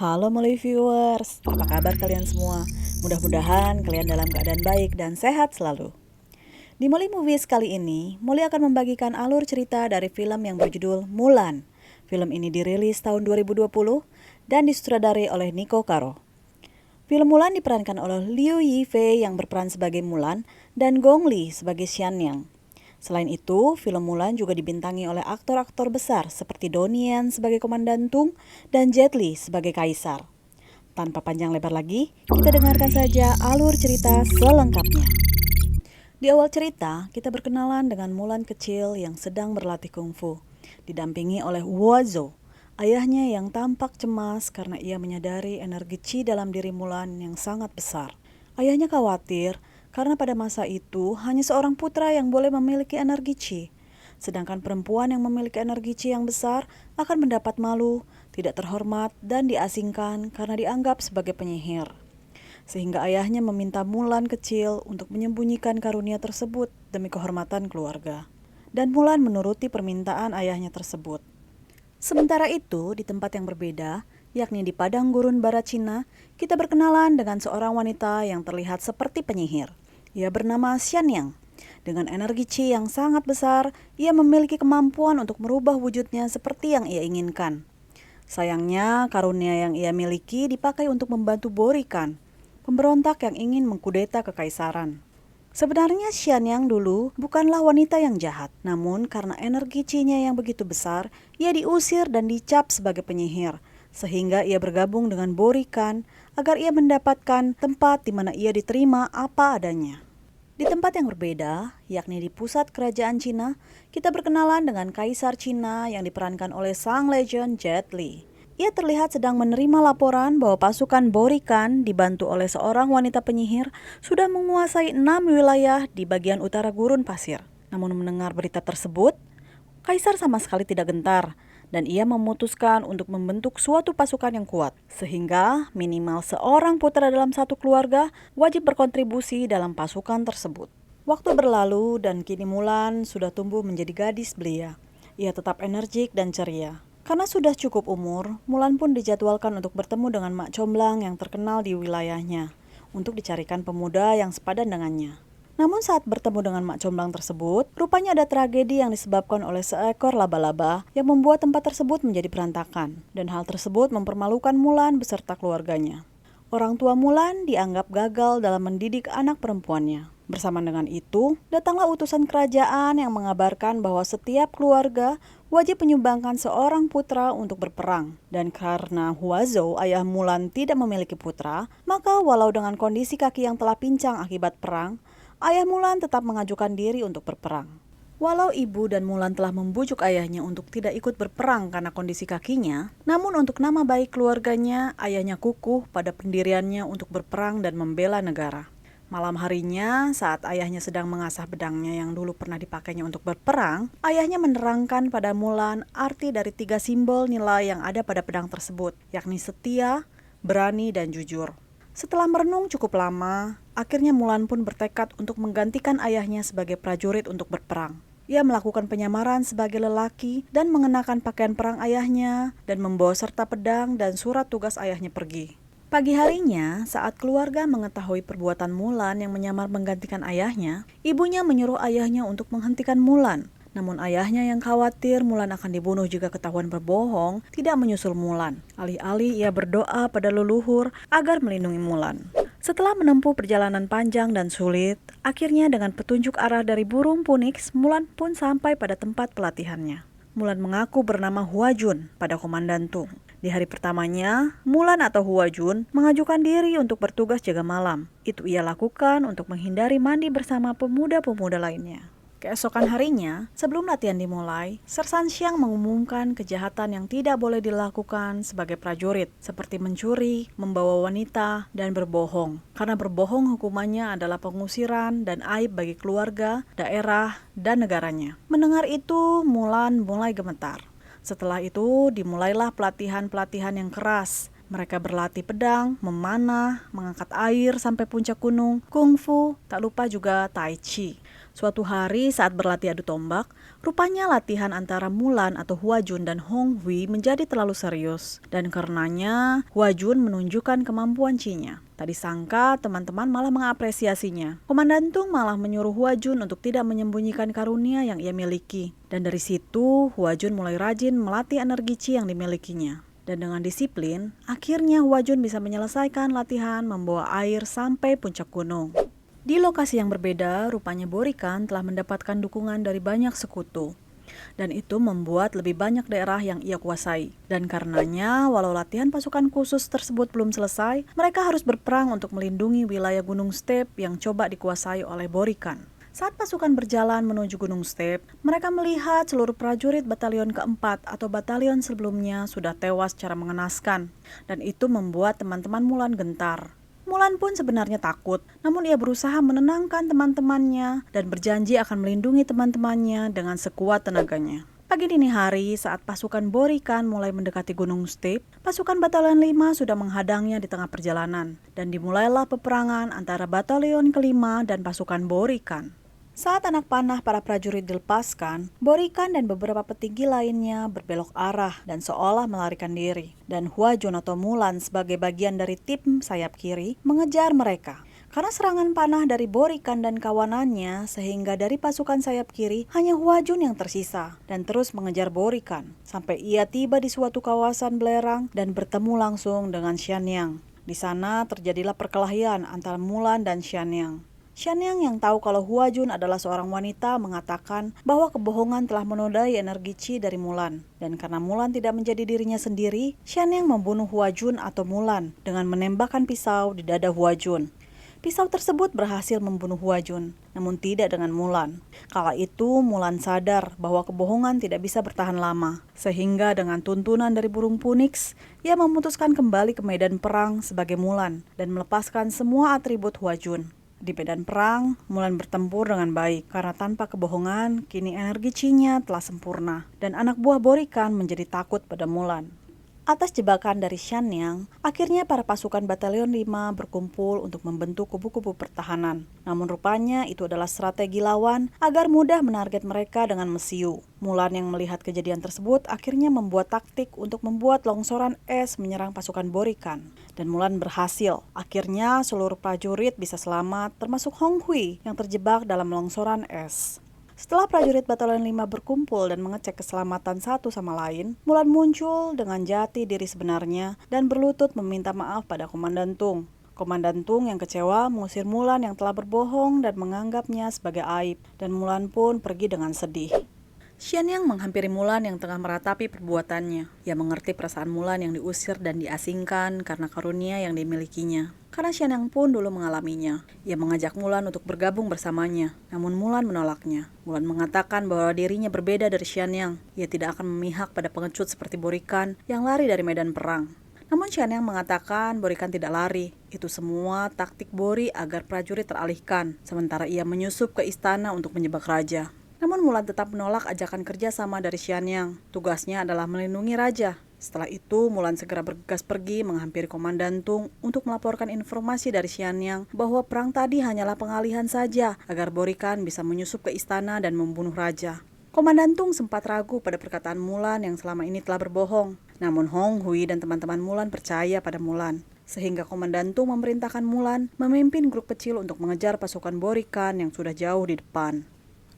Halo Molly viewers, apa kabar kalian semua? Mudah-mudahan kalian dalam keadaan baik dan sehat selalu. Di Molly Movies kali ini, Molly akan membagikan alur cerita dari film yang berjudul Mulan. Film ini dirilis tahun 2020 dan disutradarai oleh Nico Caro. Film Mulan diperankan oleh Liu Yifei yang berperan sebagai Mulan dan Gong Li sebagai Xianyang. Selain itu, film Mulan juga dibintangi oleh aktor-aktor besar seperti Donnie Yen sebagai Komandan Tung dan Jet Li sebagai Kaisar. Tanpa panjang lebar lagi, kita dengarkan saja alur cerita selengkapnya. Di awal cerita, kita berkenalan dengan Mulan kecil yang sedang berlatih kungfu, didampingi oleh Huazo, ayahnya yang tampak cemas karena ia menyadari energi Qi dalam diri Mulan yang sangat besar. Ayahnya khawatir karena pada masa itu hanya seorang putra yang boleh memiliki energi Qi. Sedangkan perempuan yang memiliki energi Qi yang besar akan mendapat malu, tidak terhormat, dan diasingkan karena dianggap sebagai penyihir. Sehingga ayahnya meminta Mulan kecil untuk menyembunyikan karunia tersebut demi kehormatan keluarga. Dan Mulan menuruti permintaan ayahnya tersebut. Sementara itu, di tempat yang berbeda, yakni di padang gurun barat Cina, kita berkenalan dengan seorang wanita yang terlihat seperti penyihir. Ia bernama Xianyang. Dengan energi Qi yang sangat besar, ia memiliki kemampuan untuk merubah wujudnya seperti yang ia inginkan. Sayangnya, karunia yang ia miliki dipakai untuk membantu Borikan, pemberontak yang ingin mengkudeta kekaisaran. Sebenarnya Xianyang dulu bukanlah wanita yang jahat, namun karena energi Qi-nya yang begitu besar, ia diusir dan dicap sebagai penyihir, sehingga ia bergabung dengan Borikan agar ia mendapatkan tempat di mana ia diterima apa adanya. Di tempat yang berbeda, yakni di pusat kerajaan Cina, kita berkenalan dengan Kaisar Cina yang diperankan oleh sang legend Jet Li. Ia terlihat sedang menerima laporan bahwa pasukan Borikan dibantu oleh seorang wanita penyihir sudah menguasai 6 wilayah di bagian utara gurun pasir. Namun mendengar berita tersebut, Kaisar sama sekali tidak gentar dan ia memutuskan untuk membentuk suatu pasukan yang kuat, sehingga minimal seorang putra dalam satu keluarga wajib berkontribusi dalam pasukan tersebut. Waktu berlalu dan kini Mulan sudah tumbuh menjadi gadis belia. Ia tetap energik dan ceria. Karena sudah cukup umur, Mulan pun dijadwalkan untuk bertemu dengan Mak Comblang yang terkenal di wilayahnya, untuk dicarikan pemuda yang sepadan dengannya. Namun saat bertemu dengan Mak Comblang tersebut, rupanya ada tragedi yang disebabkan oleh seekor laba-laba yang membuat tempat tersebut menjadi berantakan. Dan hal tersebut mempermalukan Mulan beserta keluarganya. Orang tua Mulan dianggap gagal dalam mendidik anak perempuannya. Bersama dengan itu, datanglah utusan kerajaan yang mengabarkan bahwa setiap keluarga wajib menyumbangkan seorang putra untuk berperang. Dan karena Huazo, ayah Mulan, tidak memiliki putra, maka walau dengan kondisi kaki yang telah pincang akibat perang, ayah Mulan tetap mengajukan diri untuk berperang. Walau ibu dan Mulan telah membujuk ayahnya untuk tidak ikut berperang karena kondisi kakinya, namun untuk nama baik keluarganya, ayahnya kukuh pada pendiriannya untuk berperang dan membela negara. Malam harinya, saat ayahnya sedang mengasah pedangnya yang dulu pernah dipakainya untuk berperang, ayahnya menerangkan pada Mulan arti dari 3 simbol nilai yang ada pada pedang tersebut, yakni setia, berani, dan jujur. Setelah merenung cukup lama, akhirnya Mulan pun bertekad untuk menggantikan ayahnya sebagai prajurit untuk berperang. Ia melakukan penyamaran sebagai lelaki dan mengenakan pakaian perang ayahnya dan membawa serta pedang dan surat tugas ayahnya pergi. Pagi harinya, saat keluarga mengetahui perbuatan Mulan yang menyamar menggantikan ayahnya, ibunya menyuruh ayahnya untuk menghentikan Mulan. Namun ayahnya yang khawatir Mulan akan dibunuh jika ketahuan berbohong, tidak menyusul Mulan. Alih-alih ia berdoa pada leluhur agar melindungi Mulan. Setelah menempuh perjalanan panjang dan sulit, akhirnya dengan petunjuk arah dari burung Phoenix, Mulan pun sampai pada tempat pelatihannya. Mulan mengaku bernama Huajun pada Komandan Tung. Di hari pertamanya, Mulan atau Huajun mengajukan diri untuk bertugas jaga malam. Itu ia lakukan untuk menghindari mandi bersama pemuda-pemuda lainnya. Keesokan harinya, sebelum latihan dimulai, Sersan Xiang mengumumkan kejahatan yang tidak boleh dilakukan sebagai prajurit, seperti mencuri, membawa wanita, dan berbohong. Karena berbohong hukumannya adalah pengusiran dan aib bagi keluarga, daerah, dan negaranya. Mendengar itu, Mulan mulai gemetar. Setelah itu, dimulailah pelatihan-pelatihan yang keras. Mereka berlatih pedang, memanah, mengangkat air sampai puncak gunung, kungfu, tak lupa juga tai chi. Suatu hari saat berlatih adu tombak, rupanya latihan antara Mulan atau Huajun dan Hong Hui menjadi terlalu serius. Dan karenanya, Huajun menunjukkan kemampuan Chi-nya. Tak disangka, teman-teman malah mengapresiasinya. Komandan Tung malah menyuruh Huajun untuk tidak menyembunyikan karunia yang ia miliki. Dan dari situ, Huajun mulai rajin melatih energi Chi yang dimilikinya. Dan dengan disiplin, akhirnya Huajun bisa menyelesaikan latihan membawa air sampai puncak gunung. Di lokasi yang berbeda, rupanya Borikan telah mendapatkan dukungan dari banyak sekutu. Dan itu membuat lebih banyak daerah yang ia kuasai. Dan karenanya, walau latihan pasukan khusus tersebut belum selesai, mereka harus berperang untuk melindungi wilayah Gunung Step yang coba dikuasai oleh Borikan. Saat pasukan berjalan menuju Gunung Step, mereka melihat seluruh prajurit batalion keempat atau batalion sebelumnya sudah tewas secara mengenaskan. Dan itu membuat teman-teman Mulan gentar. Mulan pun sebenarnya takut, namun ia berusaha menenangkan teman-temannya dan berjanji akan melindungi teman-temannya dengan sekuat tenaganya. Pagi dini hari, saat pasukan Borikan mulai mendekati Gunung Step, pasukan Batalion 5 sudah menghadangnya di tengah perjalanan, dan dimulailah peperangan antara Batalion ke-5 dan pasukan Borikan. Saat anak panah para prajurit dilepaskan, Borikan dan beberapa petinggi lainnya berbelok arah dan seolah melarikan diri. Dan Huajun atau Mulan sebagai bagian dari tim sayap kiri mengejar mereka. Karena serangan panah dari Borikan dan kawanannya, sehingga dari pasukan sayap kiri hanya Huajun yang tersisa dan terus mengejar Borikan. Sampai ia tiba di suatu kawasan belerang dan bertemu langsung dengan Xianyang. Di sana terjadilah perkelahian antara Mulan dan Xianyang. Xianyang yang tahu kalau Huajun adalah seorang wanita mengatakan bahwa kebohongan telah menodai energi Chi dari Mulan. Dan karena Mulan tidak menjadi dirinya sendiri, Xianyang membunuh Huajun atau Mulan dengan menembakkan pisau di dada Huajun. Pisau tersebut berhasil membunuh Huajun, namun tidak dengan Mulan. Kala itu Mulan sadar bahwa kebohongan tidak bisa bertahan lama. Sehingga dengan tuntunan dari burung Phoenix, ia memutuskan kembali ke medan perang sebagai Mulan dan melepaskan semua atribut Huajun. Di medan perang, Mulan bertempur dengan baik karena tanpa kebohongan, kini energi Chi-nya telah sempurna dan anak buah Borikan menjadi takut pada Mulan. Atas jebakan dari Xianyang, akhirnya para pasukan Batalion 5 berkumpul untuk membentuk kubu-kubu pertahanan. Namun rupanya itu adalah strategi lawan agar mudah menarget mereka dengan mesiu. Mulan yang melihat kejadian tersebut akhirnya membuat taktik untuk membuat longsoran es menyerang pasukan Borikan. Dan Mulan berhasil. Akhirnya seluruh prajurit bisa selamat termasuk Hong Hui yang terjebak dalam longsoran es. Setelah prajurit Batalion 5 berkumpul dan mengecek keselamatan satu sama lain, Mulan muncul dengan jati diri sebenarnya dan berlutut meminta maaf pada Komandan Tung. Komandan Tung yang kecewa mengusir Mulan yang telah berbohong dan menganggapnya sebagai aib, dan Mulan pun pergi dengan sedih. Xianyang menghampiri Mulan yang tengah meratapi perbuatannya. Ia mengerti perasaan Mulan yang diusir dan diasingkan karena karunia yang dimilikinya. Karena Xianyang pun dulu mengalaminya. Ia mengajak Mulan untuk bergabung bersamanya, namun Mulan menolaknya. Mulan mengatakan bahwa dirinya berbeda dari Xianyang. Ia tidak akan memihak pada pengecut seperti Borikan yang lari dari medan perang. Namun Xianyang mengatakan Borikan tidak lari. Itu semua taktik Bori agar prajurit teralihkan, sementara ia menyusup ke istana untuk menjebak raja. Namun Mulan tetap menolak ajakan kerjasama dari Xianyang. Tugasnya adalah melindungi raja. Setelah itu, Mulan segera bergegas pergi menghampiri Komandan Tung untuk melaporkan informasi dari Xianyang bahwa perang tadi hanyalah pengalihan saja agar Borikan bisa menyusup ke istana dan membunuh raja. Komandan Tung sempat ragu pada perkataan Mulan yang selama ini telah berbohong. Namun Hong Hui dan teman-teman Mulan percaya pada Mulan. Sehingga Komandan Tung memerintahkan Mulan memimpin grup kecil untuk mengejar pasukan Borikan yang sudah jauh di depan.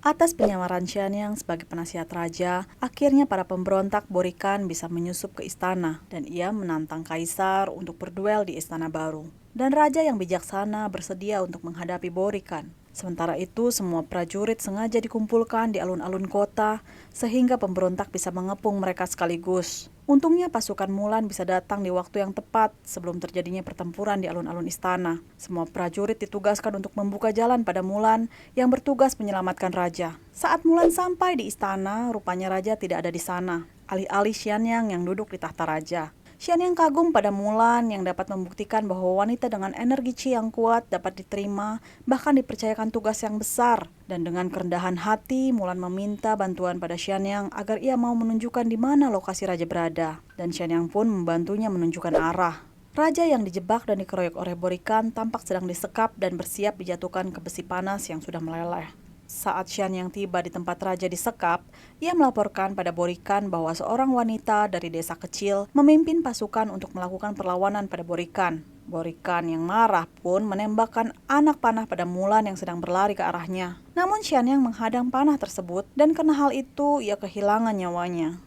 Atas penyamaran Xianyang sebagai penasihat raja, akhirnya para pemberontak Borikan bisa menyusup ke istana dan ia menantang kaisar untuk berduel di istana baru. Dan raja yang bijaksana bersedia untuk menghadapi Borikan. Sementara itu, semua prajurit sengaja dikumpulkan di alun-alun kota sehingga pemberontak bisa mengepung mereka sekaligus. Untungnya pasukan Mulan bisa datang di waktu yang tepat sebelum terjadinya pertempuran di alun-alun istana. Semua prajurit ditugaskan untuk membuka jalan pada Mulan yang bertugas menyelamatkan raja. Saat Mulan sampai di istana, rupanya raja tidak ada di sana. Alih-alih Xianyang yang duduk di tahta raja. Xianyang kagum pada Mulan yang dapat membuktikan bahwa wanita dengan energi Chi yang kuat dapat diterima, bahkan dipercayakan tugas yang besar. Dan dengan kerendahan hati, Mulan meminta bantuan pada Xianyang agar ia mau menunjukkan di mana lokasi raja berada. Dan Xianyang pun membantunya menunjukkan arah. Raja yang dijebak dan dikeroyok oleh Borikan tampak sedang disekap dan bersiap dijatuhkan ke besi panas yang sudah meleleh. Saat Xian yang tiba di tempat raja disekap, ia melaporkan pada Borikan bahwa seorang wanita dari desa kecil memimpin pasukan untuk melakukan perlawanan pada Borikan. Borikan yang marah pun menembakkan anak panah pada Mulan yang sedang berlari ke arahnya. Namun Xian yang menghadang panah tersebut dan karena hal itu ia kehilangan nyawanya.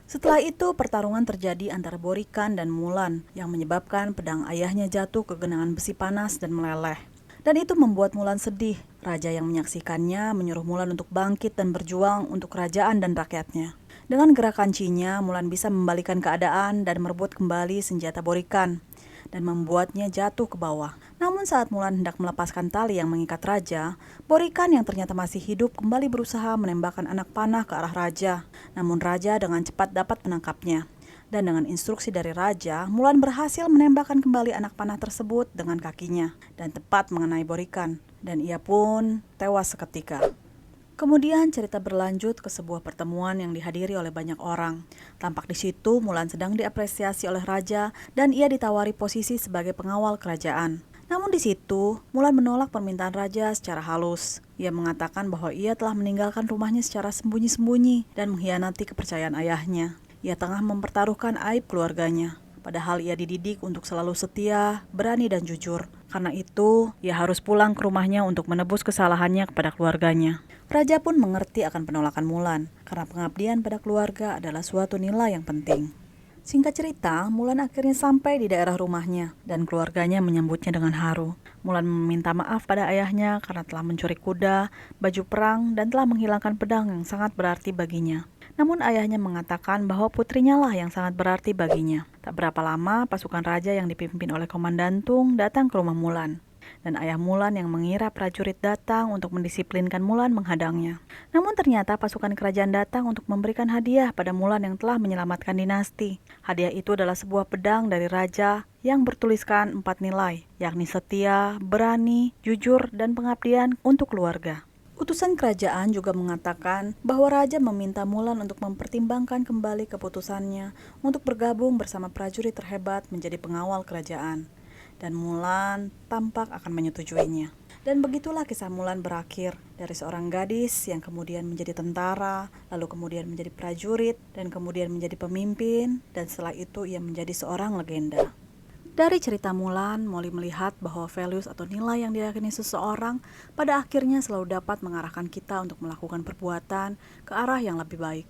Setelah itu pertarungan terjadi antara Borikan dan Mulan yang menyebabkan pedang ayahnya jatuh ke genangan besi panas dan meleleh. Dan itu membuat Mulan sedih. Raja yang menyaksikannya menyuruh Mulan untuk bangkit dan berjuang untuk kerajaan dan rakyatnya. Dengan gerakan Qi-nya, Mulan bisa membalikan keadaan dan merebut kembali senjata Borikan dan membuatnya jatuh ke bawah. Namun saat Mulan hendak melepaskan tali yang mengikat raja, Borikan yang ternyata masih hidup kembali berusaha menembakkan anak panah ke arah raja. Namun raja dengan cepat dapat menangkapnya. Dan dengan instruksi dari raja, Mulan berhasil menembakkan kembali anak panah tersebut dengan kakinya dan tepat mengenai Borikan. Dan ia pun tewas seketika. Kemudian cerita berlanjut ke sebuah pertemuan yang dihadiri oleh banyak orang. Tampak di situ Mulan sedang diapresiasi oleh raja dan ia ditawari posisi sebagai pengawal kerajaan. Namun di situ Mulan menolak permintaan raja secara halus. Ia mengatakan bahwa ia telah meninggalkan rumahnya secara sembunyi-sembunyi dan mengkhianati kepercayaan ayahnya. Ia tengah mempertaruhkan aib keluarganya. Padahal ia dididik untuk selalu setia, berani dan jujur. Karena itu, ia harus pulang ke rumahnya untuk menebus kesalahannya kepada keluarganya. Raja pun mengerti akan penolakan Mulan, karena pengabdian pada keluarga adalah suatu nilai yang penting. Singkat cerita, Mulan akhirnya sampai di daerah rumahnya, dan keluarganya menyambutnya dengan haru. Mulan meminta maaf pada ayahnya karena telah mencuri kuda, baju perang, dan telah menghilangkan pedang yang sangat berarti baginya. Namun ayahnya mengatakan bahwa putrinya lah yang sangat berarti baginya. Tak berapa lama, pasukan raja yang dipimpin oleh Komandan Tung datang ke rumah Mulan. Dan ayah Mulan yang mengira prajurit datang untuk mendisiplinkan Mulan menghadangnya. Namun ternyata pasukan kerajaan datang untuk memberikan hadiah pada Mulan yang telah menyelamatkan dinasti. Hadiah itu adalah sebuah pedang dari raja yang bertuliskan 4 nilai, yakni setia, berani, jujur, dan pengabdian untuk keluarga. Utusan kerajaan juga mengatakan bahwa raja meminta Mulan untuk mempertimbangkan kembali keputusannya untuk bergabung bersama prajurit terhebat menjadi pengawal kerajaan. Dan Mulan tampak akan menyetujuinya. Dan begitulah kisah Mulan berakhir dari seorang gadis yang kemudian menjadi tentara, lalu kemudian menjadi prajurit, dan kemudian menjadi pemimpin, dan setelah itu ia menjadi seorang legenda. Dari cerita Mulan, Molly melihat bahwa values atau nilai yang diyakini seseorang pada akhirnya selalu dapat mengarahkan kita untuk melakukan perbuatan ke arah yang lebih baik.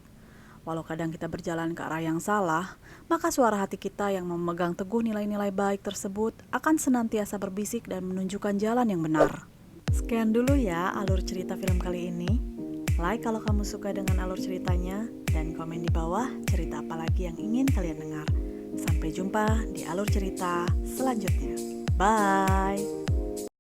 Walau kadang kita berjalan ke arah yang salah, maka suara hati kita yang memegang teguh nilai-nilai baik tersebut akan senantiasa berbisik dan menunjukkan jalan yang benar. Sekian dulu ya alur cerita film kali ini. Like kalau kamu suka dengan alur ceritanya, dan komen di bawah cerita apa lagi yang ingin kalian dengar. Sampai jumpa di alur cerita selanjutnya. Bye!